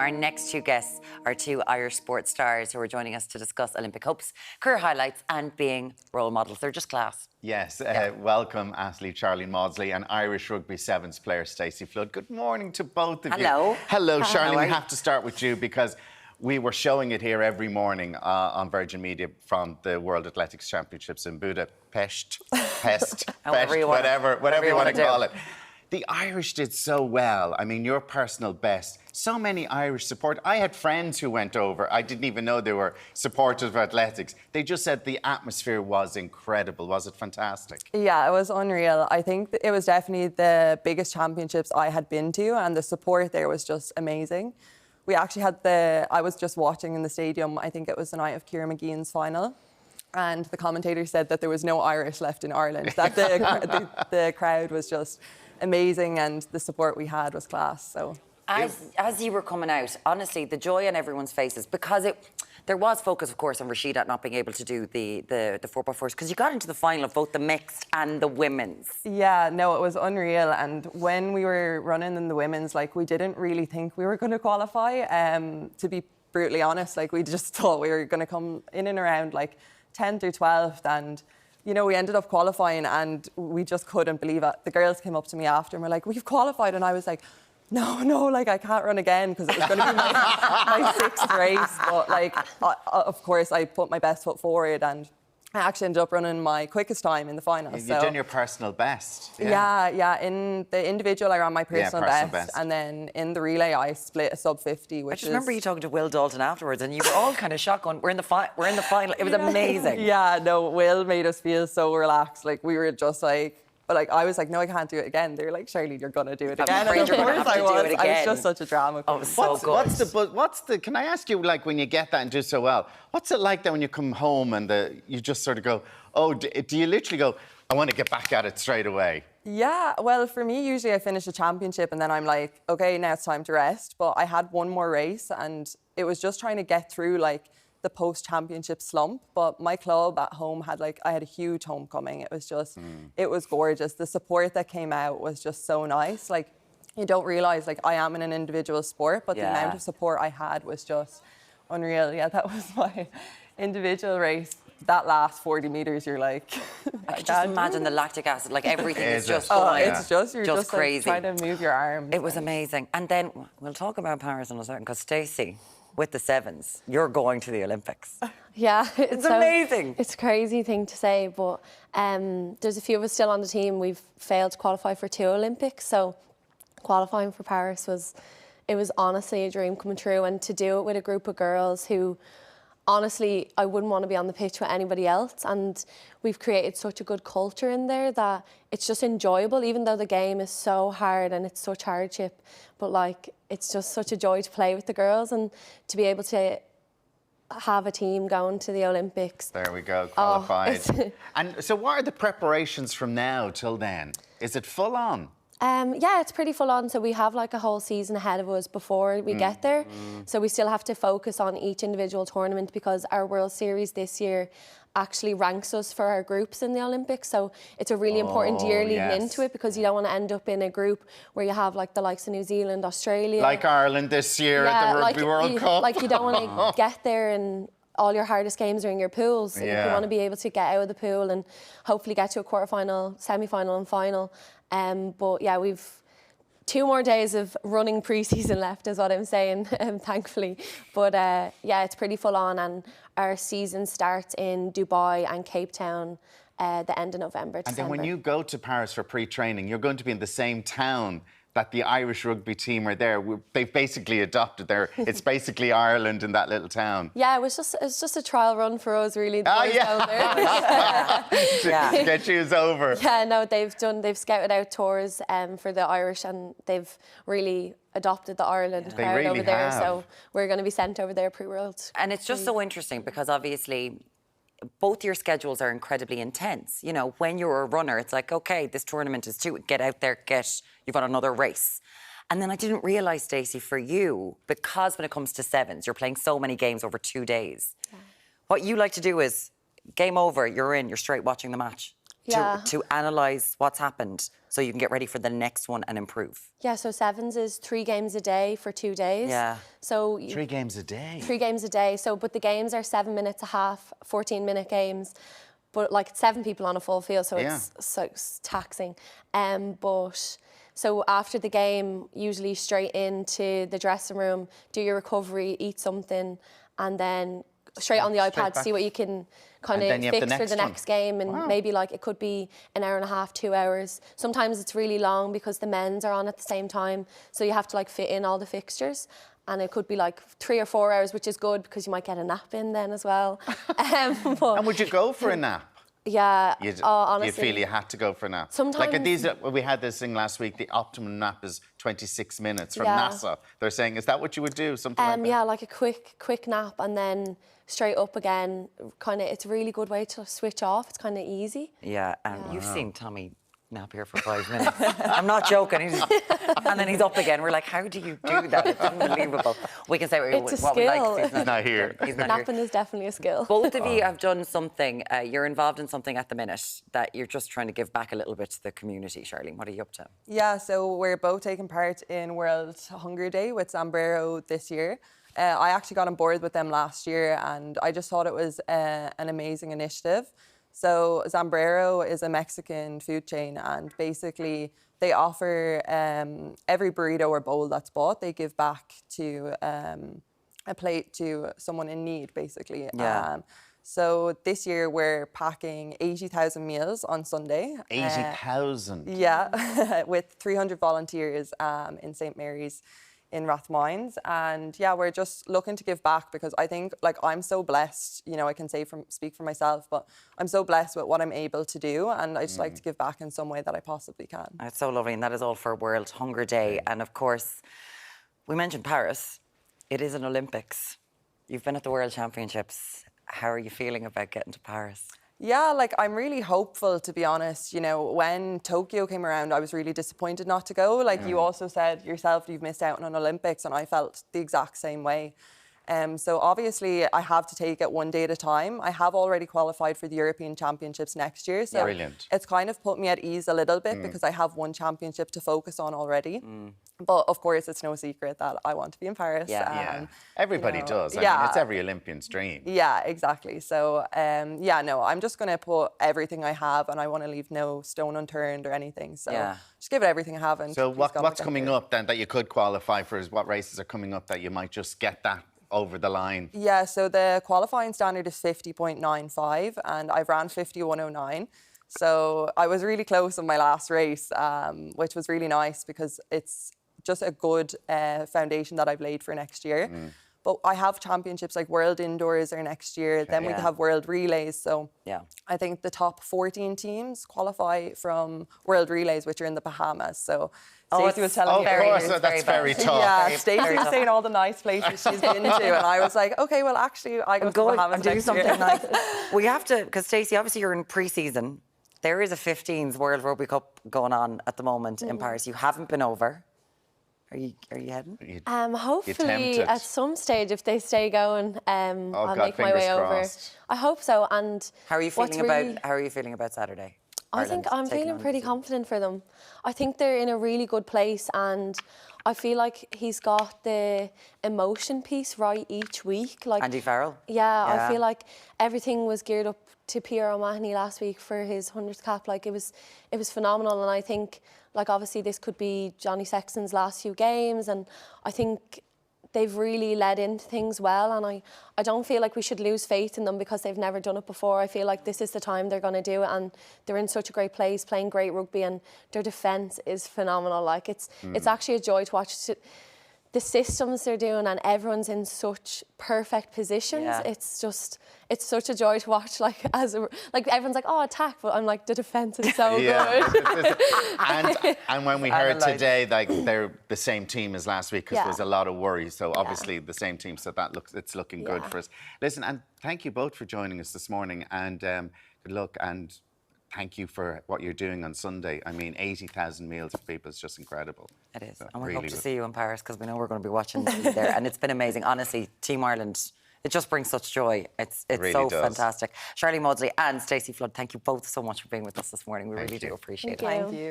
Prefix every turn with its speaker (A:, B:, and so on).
A: Our next two guests are two Irish sports stars who are joining us to discuss Olympic hopes, career highlights and being role models. They're just class.
B: Yes, welcome athlete Sharlene Mawdsley and Irish Rugby Sevens player Stacey Flood. Good morning to both of
A: Hello.
B: you. Hello, Sharlene.
A: How
B: We have to start with you because we were showing it here every morning on Virgin Media from the World Athletics Championships in Budapest, whatever you want to call it. The Irish did so well. I mean, your personal best. So many Irish support. I had friends who went over. I didn't even know they were supporters of athletics. They just said the atmosphere was incredible. Was it fantastic?
C: Yeah, it was unreal. I think it was definitely the biggest championships I had been to, and the support there was just amazing. We actually had I was just watching in the stadium, I think it was the night of Ciara McGeehan's final, and the commentator said that there was no Irish left in Ireland, that the crowd was just amazing and the support we had was class. So
A: as you were coming out, honestly, the joy on everyone's faces, because there was focus, of course, on Rashida not being able to do the 4x4s, because you got into the final of both the mixed and the women's.
C: Yeah, no, it was unreal. And when we were running in the women's, like, we didn't really think we were going to qualify. To be brutally honest, like, we just thought we were going to come in and around like 10th or 12th, and you know, we ended up qualifying and we just couldn't believe it. The girls came up to me after and were like, we've qualified. And I was like, no, like, I can't run again, because it was going to be my sixth race. But, like, of course, I put my best foot forward and I actually ended up running my quickest time in the final.
B: You've done your personal best.
C: Yeah. In the individual, I ran my personal best. And then in the relay, I split a sub 50, which
A: I just remember you talking to Will Dalton afterwards, and you were all kind of shocked going, we're in the final. It was amazing.
C: Yeah, no, Will made us feel so relaxed. Like, we were just like, but like, I was like, no, I can't do it again. They were like, Sharlene, you're gonna do it again.
A: I'm afraid you're gonna have to do it again.
C: I was just such a drama queen.
A: Oh, so good.
B: Can I ask you, like, when you get that and do so well, what's it like then when you come home and you just sort of go, oh, do you literally go, I want to get back at it straight away?
C: Yeah, well, for me, usually I finish a championship and then I'm like, okay, now it's time to rest. But I had one more race and it was just trying to get through, like, the post-championship slump. But my club at home I had a huge homecoming. It was just, it was gorgeous. The support that came out was just so nice. Like, you don't realise, like, I am in an individual sport, but the amount of support I had was just unreal. Yeah, that was my individual race. That last 40 metres, you're like...
A: I can just imagine the lactic acid, like, everything is just
C: going. It's just, you're just
A: crazy.
C: Like, trying to move your arms.
A: It was amazing. And then we'll talk about Paris in a second, because Stacey, with the sevens, you're going to the Olympics.
D: Yeah.
A: It's amazing.
D: It's a crazy thing to say, but there's a few of us still on the team. We've failed to qualify for 2 Olympics, so qualifying for Paris was honestly a dream come true, and to do it with a group of girls who, honestly, I wouldn't want to be on the pitch with anybody else, and we've created such a good culture in there that it's just enjoyable, even though the game is so hard and it's such hardship. But, like, it's just such a joy to play with the girls and to be able to have a team going to the Olympics.
B: There we go, qualified. And so what are the preparations from now till then? Is it full on?
D: Yeah, it's pretty full on. So we have like a whole season ahead of us before we get there. So we still have to focus on each individual tournament, because our World Series this year actually ranks us for our groups in the Olympics. So it's a really important year leading into it, because you don't want to end up in a group where you have like the likes of New Zealand, Australia.
B: Like Ireland this year at the Rugby World Cup.
D: Like, you don't want to get there and all your hardest games are in your pools. You want to be able to get out of the pool and hopefully get to a quarter-final, semi-final and final. But yeah, we've 2 more days of running pre-season left, is what I'm saying, thankfully. But yeah, it's pretty full on, and our season starts in Dubai and Cape Town the end of November, December.
B: And then when you go to Paris for pre-training, you're going to be in the same town that the Irish rugby team are there. They've basically adopted it's basically Ireland in that little town.
D: Yeah, it was just a trial run for us, really.
B: Get you over.
D: Yeah, no, they've scouted out tours for the Irish, and they've really adopted the Ireland crowd
B: really
D: over there.
B: have.
D: So we're going to be sent over there pre-World.
A: And it's just so interesting, because obviously both your schedules are incredibly intense. You know, when you're a runner, it's like, okay, this tournament is get out there, you've got another race. And then I didn't realise, Stacey, for you, because when it comes to sevens, you're playing so many games over 2 days. Yeah. What you like to do is, game over, you're in, you're straight watching the match.
D: Yeah.
A: to analyse what's happened so you can get ready for the next one and improve?
D: Yeah, so sevens is 3 games a day for 2 days.
A: Yeah.
D: So
B: 3 games a day.
D: 3 games a day. So, but the games are 7 minutes a half, 14-minute games. But like 7 people on a full field, so it's taxing. But so after the game, usually straight into the dressing room, do your recovery, eat something, and then straight on the iPad to see what you can kind of fix for the next game. And maybe like it could be an hour and a half, 2 hours. Sometimes it's really long because the men's are on at the same time. So you have to like fit in all the fixtures. And it could be like 3 or 4 hours, which is good because you might get a nap in then as well.
B: And would you go for a nap?
D: Yeah, honestly.
B: You feel you had to go for a nap?
D: Sometimes.
B: Like at these, we had this thing last week, the optimum nap is 26 minutes from NASA. They're saying, is that what you would do? Something like that?
D: Yeah, like a quick nap and then straight up again. Kind of, it's a really good way to switch off. It's kind of easy.
A: Yeah, you've seen Tommy nap here for 5 minutes. I'm not joking. And then he's up again. We're like, how do you do that? It's unbelievable. We can say what we like.
B: He's not here.
D: Napping is definitely a skill.
A: Both of you have done something. You're involved in something at the minute that you're just trying to give back a little bit to the community. Sharlene, what are you up to?
C: Yeah, so we're both taking part in World Hunger Day with Zambrero this year. I actually got on board with them last year and I just thought it was an amazing initiative. So Zambrero is a Mexican food chain and basically they offer every burrito or bowl that's bought, they give back to a plate to someone in need, basically.
A: Yeah.
C: So this year we're packing 80,000 meals on Sunday.
B: 80,000?
C: Yeah, with 300 volunteers in St. Mary's in Rathmines. And yeah, we're just looking to give back because I think like I'm so blessed, you know, I can speak for myself, but I'm so blessed with what I'm able to do and I just like to give back in some way that I possibly can.
A: It's so lovely and that is all for World Hunger Day. And of course, we mentioned Paris. It is an Olympics. You've been at the World Championships. How are you feeling about getting to Paris?
C: Yeah, like I'm really hopeful, to be honest. You know, when Tokyo came around, I was really disappointed not to go. Like you also said yourself, you've missed out on Olympics, and I felt the exact same way. So obviously, I have to take it one day at a time. I have already qualified for the European Championships next year, so it's kind of put me at ease a little bit because I have one championship to focus on already. But of course, it's no secret that I want to be in Paris.
B: Yeah, everybody does. I mean, it's every Olympian's dream.
C: Yeah, exactly. So, yeah, no, I'm just going to put everything I have and I want to leave no stone unturned or anything. So just give it everything I have. And
B: so what's coming up then that you could qualify for? What races are coming up that you might just get that over the line?
C: Yeah, so the qualifying standard is 50.95 and I've ran 51.09. So I was really close in my last race, which was really nice because it's just a good foundation that I've laid for next year. But I have championships like World Indoors are next year. Then we have World Relays. So I think the top 14 teams qualify from World Relays, which are in the Bahamas. So Stacey was telling me.
B: Of course, that's very tough.
C: Yeah, Stacey was saying all the nice places she's been to. And I was like, okay, well, actually, I go to the Bahamas
A: and do
C: next
A: something
C: year.
A: nice. We have to, because Stacey, obviously you're in pre-season. There is a 15s World Rugby Cup going on at the moment in Paris. You haven't been over. Are you heading?
D: Hopefully at some stage, if they stay going, I'll make my way over. I hope so. And
A: how are you feeling about Saturday?
D: I think I'm feeling pretty confident for them. I think they're in a really good place, and I feel like he's got the emotion piece right each week. Like
A: Andy Farrell.
D: Yeah, I feel like everything was geared up to Pierre O'Mahony last week for his 100th cap. Like it was phenomenal, and I think like obviously this could be Johnny Sexton's last few games, and I think they've really led into things well, and I don't feel like we should lose faith in them because they've never done it before. I feel like this is the time they're going to do it, and they're in such a great place, playing great rugby, and their defence is phenomenal. Like it's actually a joy to watch the systems they're doing, and everyone's in such perfect positions. It's such a joy to watch. Like everyone's like, oh, attack, but I'm like, the defence is so good.
B: and when we heard today, like they're the same team as last week because there's a lot of worry. So obviously the same team. So it's looking good for us. Listen, and thank you both for joining us this morning, and good luck, and thank you for what you're doing on Sunday. I mean, 80,000 meals for people is just incredible.
A: It is. So and we hope to see you in Paris because we know we're going to be watching you there. And it's been amazing. Honestly, Team Ireland It just brings such joy. It's
B: really
A: so
B: does.
A: fantastic. Sharlene, Mawdsley and Stacey Flood, thank you both so much for being with us this morning. We really
B: you.
A: do appreciate it.
D: Thank you.
C: Thank you.